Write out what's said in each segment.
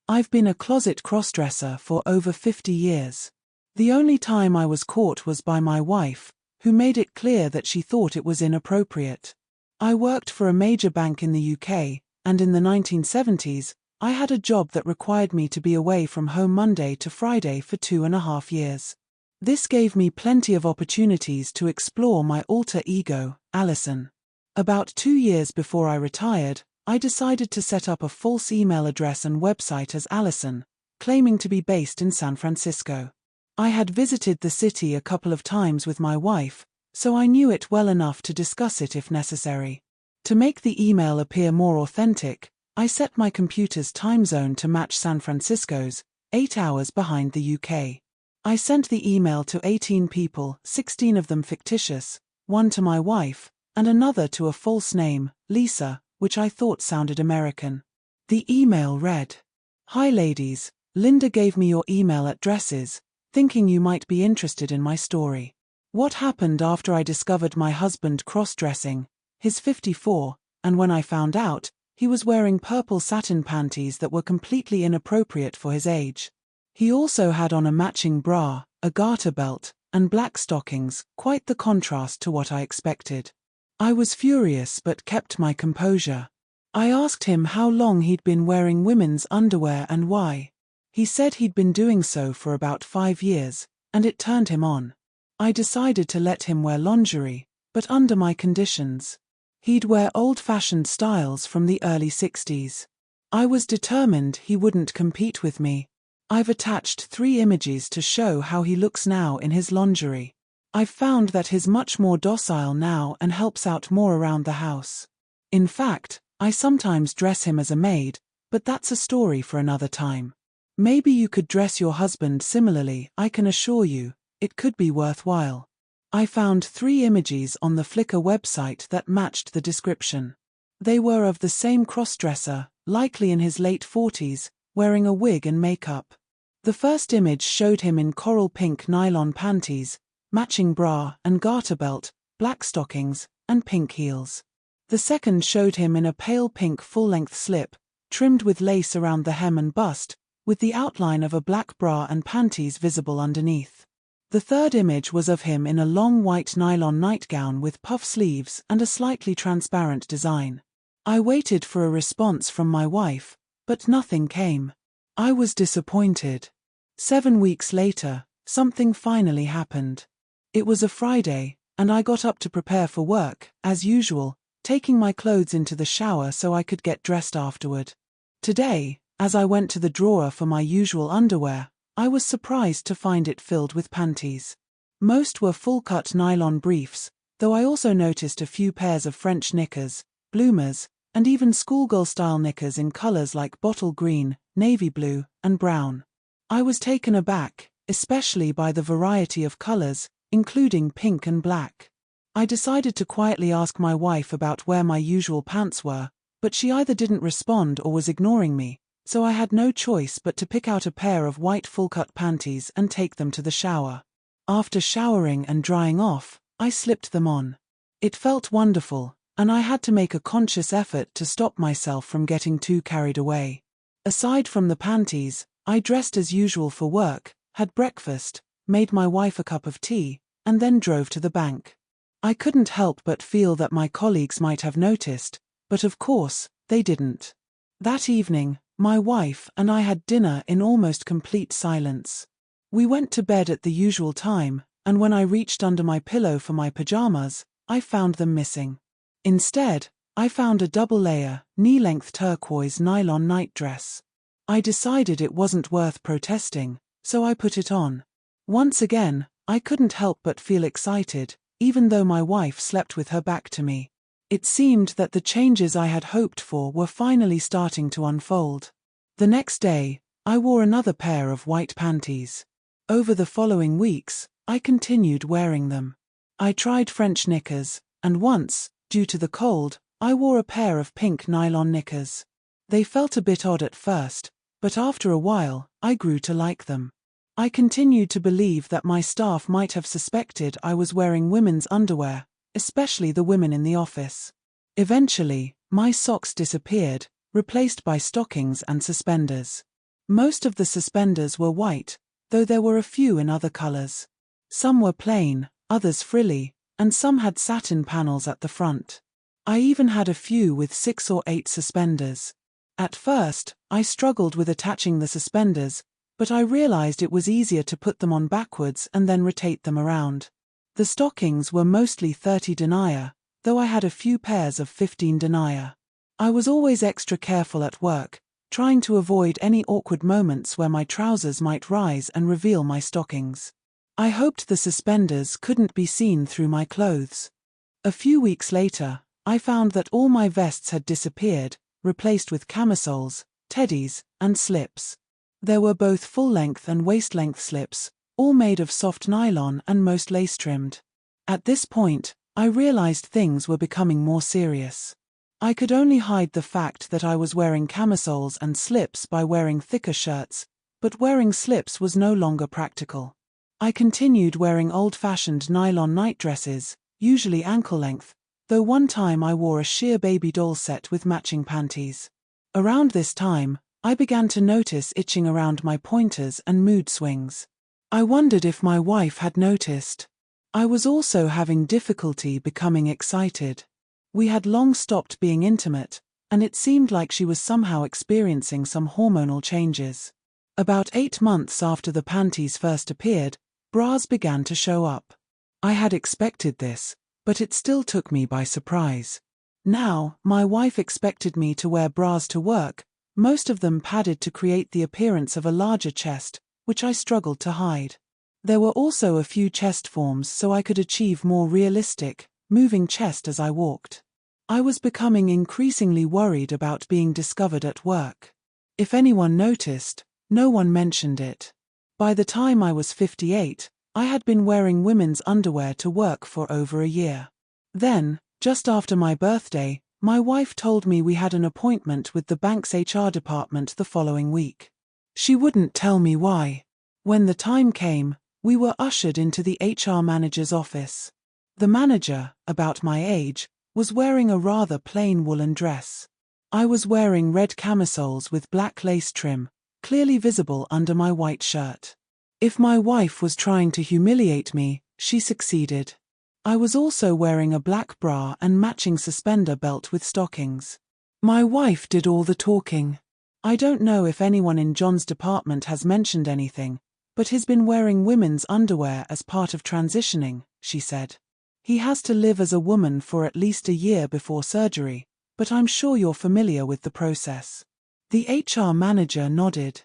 I've been a closet crossdresser for over 50 years. The only time I was caught was by my wife, who made it clear that she thought it was inappropriate. I worked for a major bank in the UK, and in the 1970s, I had a job that required me to be away from home Monday to Friday for 2.5 years. This gave me plenty of opportunities to explore my alter ego, Alison. About 2 years before I retired, I decided to set up a false email address and website as Alison, claiming to be based in San Francisco. I had visited the city a couple of times with my wife, so I knew it well enough to discuss it if necessary. To make the email appear more authentic, I set my computer's time zone to match San Francisco's, 8 hours behind the UK. I sent the email to 18 people, 16 of them fictitious, one to my wife, and another to a false name, Lisa, which I thought sounded American. The email read, "Hi ladies, Linda gave me your email addresses, thinking you might be interested in my story. What happened after I discovered my husband cross-dressing, he's 54, and when I found out, he was wearing purple satin panties that were completely inappropriate for his age. He also had on a matching bra, a garter belt, and black stockings, quite the contrast to what I expected. I was furious but kept my composure. I asked him how long he'd been wearing women's underwear and why. He said he'd been doing so for about 5 years, and it turned him on. I decided to let him wear lingerie, but under my conditions. He'd wear old-fashioned styles from the early 60s. I was determined he wouldn't compete with me. I've attached 3 images to show how he looks now in his lingerie. I've found that he's much more docile now and helps out more around the house. In fact, I sometimes dress him as a maid, but that's a story for another time. Maybe you could dress your husband similarly. I can assure you, it could be worthwhile." I found 3 images on the Flickr website that matched the description. They were of the same crossdresser, likely in his late 40s, wearing a wig and makeup. The first image showed him in coral pink nylon panties, matching bra and garter belt, black stockings, and pink heels. The second showed him in a pale pink full-length slip, trimmed with lace around the hem and bust, with the outline of a black bra and panties visible underneath. The third image was of him in a long white nylon nightgown with puff sleeves and a slightly transparent design. I waited for a response from my wife, but nothing came. I was disappointed. 7 weeks later, something finally happened. It was a Friday, and I got up to prepare for work, as usual, taking my clothes into the shower so I could get dressed afterward. Today, as I went to the drawer for my usual underwear, I was surprised to find it filled with panties. Most were full-cut nylon briefs, though I also noticed a few pairs of French knickers, bloomers, and even schoolgirl-style knickers in colors like bottle green, navy blue, and brown. I was taken aback, especially by the variety of colors, including pink and black. I decided to quietly ask my wife about where my usual pants were, but she either didn't respond or was ignoring me, so I had no choice but to pick out a pair of white full-cut panties and take them to the shower. After showering and drying off, I slipped them on. It felt wonderful, and I had to make a conscious effort to stop myself from getting too carried away. Aside from the panties, I dressed as usual for work, had breakfast, made my wife a cup of tea, and then drove to the bank. I couldn't help but feel that my colleagues might have noticed, but of course, they didn't. That evening, my wife and I had dinner in almost complete silence. We went to bed at the usual time, and when I reached under my pillow for my pajamas, I found them missing. Instead, I found a double-layer, knee-length turquoise nylon nightdress. I decided it wasn't worth protesting, so I put it on. Once again, I couldn't help but feel excited, even though my wife slept with her back to me. It seemed that the changes I had hoped for were finally starting to unfold. The next day, I wore another pair of white panties. Over the following weeks, I continued wearing them. I tried French knickers, and once, due to the cold, I wore a pair of pink nylon knickers. They felt a bit odd at first, but after a while, I grew to like them. I continued to believe that my staff might have suspected I was wearing women's underwear, especially the women in the office. Eventually, my socks disappeared, replaced by stockings and suspenders. Most of the suspenders were white, though there were a few in other colors. Some were plain, others frilly, and some had satin panels at the front. I even had a few with 6 or 8 suspenders. At first, I struggled with attaching the suspenders, but I realized it was easier to put them on backwards and then rotate them around. The stockings were mostly 30 denier, though I had a few pairs of 15 denier. I was always extra careful at work, trying to avoid any awkward moments where my trousers might rise and reveal my stockings. I hoped the suspenders couldn't be seen through my clothes. A few weeks later, I found that all my vests had disappeared, replaced with camisoles, teddies, and slips. There were both full-length and waist-length slips, all made of soft nylon and most lace-trimmed. At this point, I realized things were becoming more serious. I could only hide the fact that I was wearing camisoles and slips by wearing thicker shirts, but wearing slips was no longer practical. I continued wearing old-fashioned nylon nightdresses, usually ankle-length, though one time I wore a sheer baby doll set with matching panties. Around this time, I began to notice itching around my pointers and mood swings. I wondered if my wife had noticed. I was also having difficulty becoming excited. We had long stopped being intimate, and it seemed like she was somehow experiencing some hormonal changes. About 8 months after the panties first appeared, bras began to show up. I had expected this, but it still took me by surprise. Now, my wife expected me to wear bras to work, most of them padded to create the appearance of a larger chest, which I struggled to hide. There were also a few chest forms so I could achieve more realistic, moving chest as I walked. I was becoming increasingly worried about being discovered at work. If anyone noticed, no one mentioned it. By the time I was 58, I had been wearing women's underwear to work for over a year. Then, just after my birthday, my wife told me we had an appointment with the bank's HR department the following week. She wouldn't tell me why. When the time came, we were ushered into the HR manager's office. The manager, about my age, was wearing a rather plain woolen dress. I was wearing red camisoles with black lace trim, clearly visible under my white shirt. If my wife was trying to humiliate me, she succeeded. I was also wearing a black bra and matching suspender belt with stockings. My wife did all the talking. I don't know if anyone in John's department has mentioned anything, but he's been wearing women's underwear as part of transitioning, she said. He has to live as a woman for at least a year before surgery, but I'm sure you're familiar with the process. The HR manager nodded.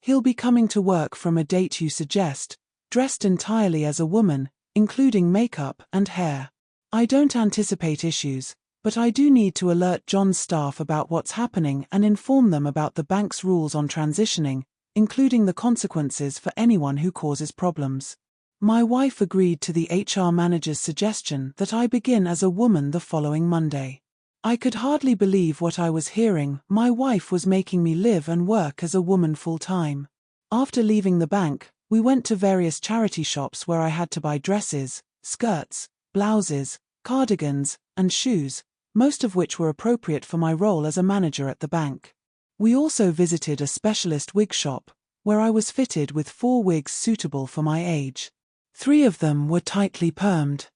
He'll be coming to work from a date you suggest, dressed entirely as a woman, including makeup and hair. I don't anticipate issues, but I do need to alert John's staff about what's happening and inform them about the bank's rules on transitioning, including the consequences for anyone who causes problems. My wife agreed to the HR manager's suggestion that I begin as a woman the following Monday. I could hardly believe what I was hearing. My wife was making me live and work as a woman full-time. After leaving the bank, we went to various charity shops where I had to buy dresses, skirts, blouses, cardigans, and shoes, most of which were appropriate for my role as a manager at the bank. We also visited a specialist wig shop, where I was fitted with 4 wigs suitable for my age. 3 of them were tightly permed.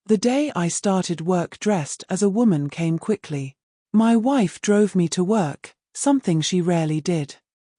The day I started work dressed as a woman came quickly. My wife drove me to work, something she rarely did.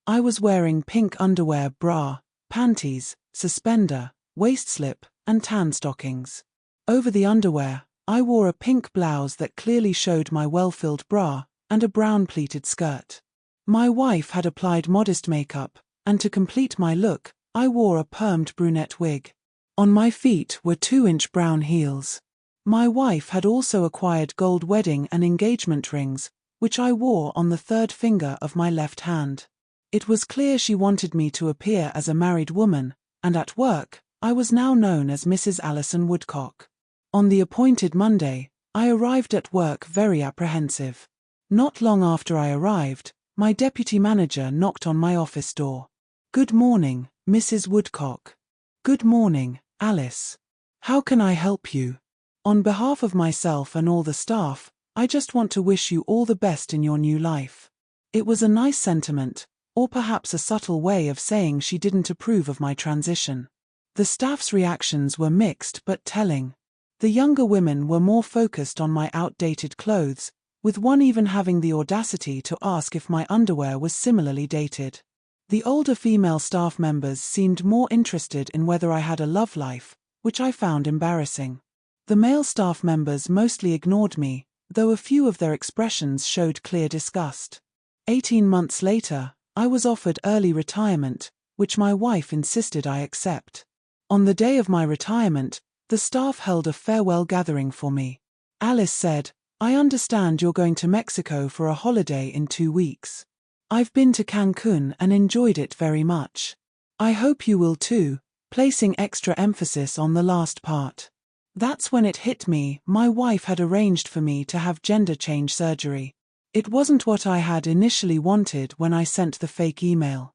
I was wearing pink underwear, bra, panties, suspender, waist slip, and tan stockings. Over the underwear, I wore a pink blouse that clearly showed my well-filled bra, and a brown pleated skirt. My wife had applied modest makeup, and to complete my look, I wore a permed brunette wig. On my feet were 2-inch brown heels. My wife had also acquired gold wedding and engagement rings, which I wore on the 3rd finger of my left hand. It was clear she wanted me to appear as a married woman, and at work, I was now known as Mrs. Allison Woodcock. On the appointed Monday, I arrived at work very apprehensive. Not long after I arrived, my deputy manager knocked on my office door. "Good morning, Mrs. Woodcock." "Good morning, Alice. How can I help you?" "On behalf of myself and all the staff, I just want to wish you all the best in your new life." It was a nice sentiment, or perhaps a subtle way of saying she didn't approve of my transition. The staff's reactions were mixed but telling. The younger women were more focused on my outdated clothes, with one even having the audacity to ask if my underwear was similarly dated. The older female staff members seemed more interested in whether I had a love life, which I found embarrassing. The male staff members mostly ignored me, though a few of their expressions showed clear disgust. 18 months later, I was offered early retirement, which my wife insisted I accept. On the day of my retirement, the staff held a farewell gathering for me. Alice said, "I understand you're going to Mexico for a holiday in 2 weeks. I've been to Cancun and enjoyed it very much. I hope you will too," placing extra emphasis on the last part. That's when it hit me, my wife had arranged for me to have gender change surgery. It wasn't what I had initially wanted when I sent the fake email.